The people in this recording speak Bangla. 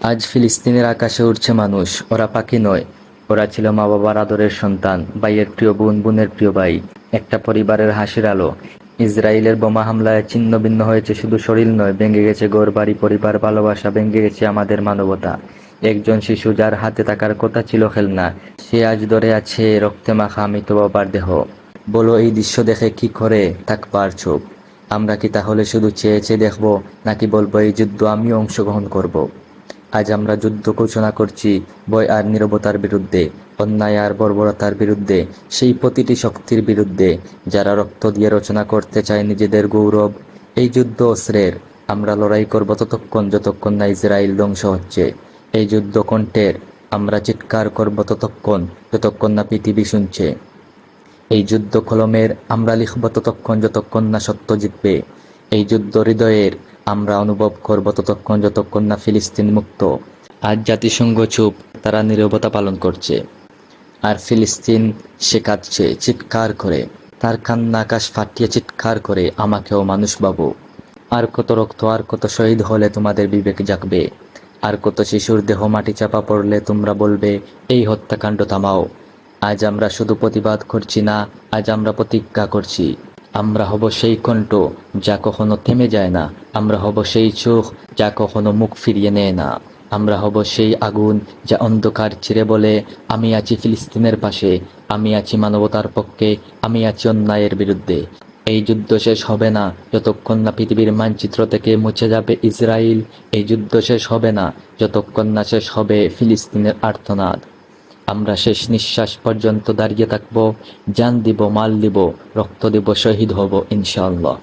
আজ ফিলিস্তিনের আকাশে উড়ছে মানুষ। ওরা পাখি নয়, ওরা ছিল মা বাবার আদরের সন্তান, ভাইয়ের প্রিয় বোন, বোনের প্রিয় ভাই, একটা পরিবারের হাসির আলো। ইসরায়েলের বোমা হামলায় ছিন্ন ভিন্ন হয়েছে শুধু শরীর নয়, ভেঙে গেছে ঘর বাড়ি, পরিবার, ভালোবাসা, ভেঙে গেছে আমাদের মানবতা। একজন শিশু যার হাতে থাকার কথা ছিল খেলনা, সে আজ ধরে আছে রক্তে মাখা মৃত বাবার দেহ। বলো, এই দৃশ্য দেখে কি করে থাকবার চুপ? আমরা কি তাহলে শুধু চেয়ে চেয়ে দেখবো, নাকি বলবো এই যুদ্ধ আমিও অংশগ্রহণ করব? আজ আমরা যুদ্ধ ঘোষণা করছি, ভয় আর নীরবতার বিরুদ্ধে, অন্যায় আর বর্বরতার বিরুদ্ধে, সেই প্রতিটি শক্তির বিরুদ্ধে যারা রক্ত দিয়ে রচনা করতে চায় নিজেদের গৌরব। এই যুদ্ধ অস্ত্রের। আমরা লড়াই করব ততক্ষণ যতক্ষণ না ইসরায়েল ধ্বংস হচ্ছে। এই যুদ্ধ কণ্ঠের। আমরা চিৎকার করব ততক্ষণ যতক্ষণ না পৃথিবী শুনছে। এই যুদ্ধ কলমের। আমরা লিখব ততক্ষণ যতক্ষণ না সত্য জিতবে। এই যুদ্ধ হৃদয়ের। আমরা অনুভব করব ততক্ষণ যতক্ষণ না ফিলিস্তিন মুক্ত। আজ জাতিসংঘ চুপ, তারা নীরবতা পালন করছে। আর ফিলিস্তিন, সে কাঁদছে চিৎকার করে। তার কান্না আকাশ ফাটিয়ে চিৎকার করে, আমাকেও মানুষ ভাবো। আর কত রক্ত, আর কত শহীদ হলে তোমাদের বিবেক জাগবে? আর কত শিশুর দেহ মাটি চাপা পড়লে তোমরা বলবে, এই হত্যাকাণ্ড থামাও? আজ আমরা শুধু প্রতিবাদ করছি না, আজ আমরা প্রতিজ্ঞা করছি। আমরা হব সেই কণ্ঠ যা কখনো থেমে যায় না। আমরা হব সেই চোখ যা কখনো মুখ ফিরিয়ে নেয় না। আমরা হব সেই আগুন যা অন্ধকার ছিঁড়ে বলে, আমি আছি ফিলিস্তিনের পাশে, আমি আছি মানবতার পক্ষে, আমি আছি অন্যায়ের বিরুদ্ধে। এই যুদ্ধ শেষ হবে না যতক্ষণ না পৃথিবীর মানচিত্র থেকে মুছে যাবে ইসরায়েল। এই যুদ্ধ শেষ হবে না যতক্ষণ না শেষ হবে ফিলিস্তিনের আর্তনাদ। আমরা শেষ নিঃশ্বাস পর্যন্ত দাঁড়িয়ে থাকবো, জান দিব, মাল দিব, রক্ত দিব, শহীদ হব ইনশাআল্লাহ।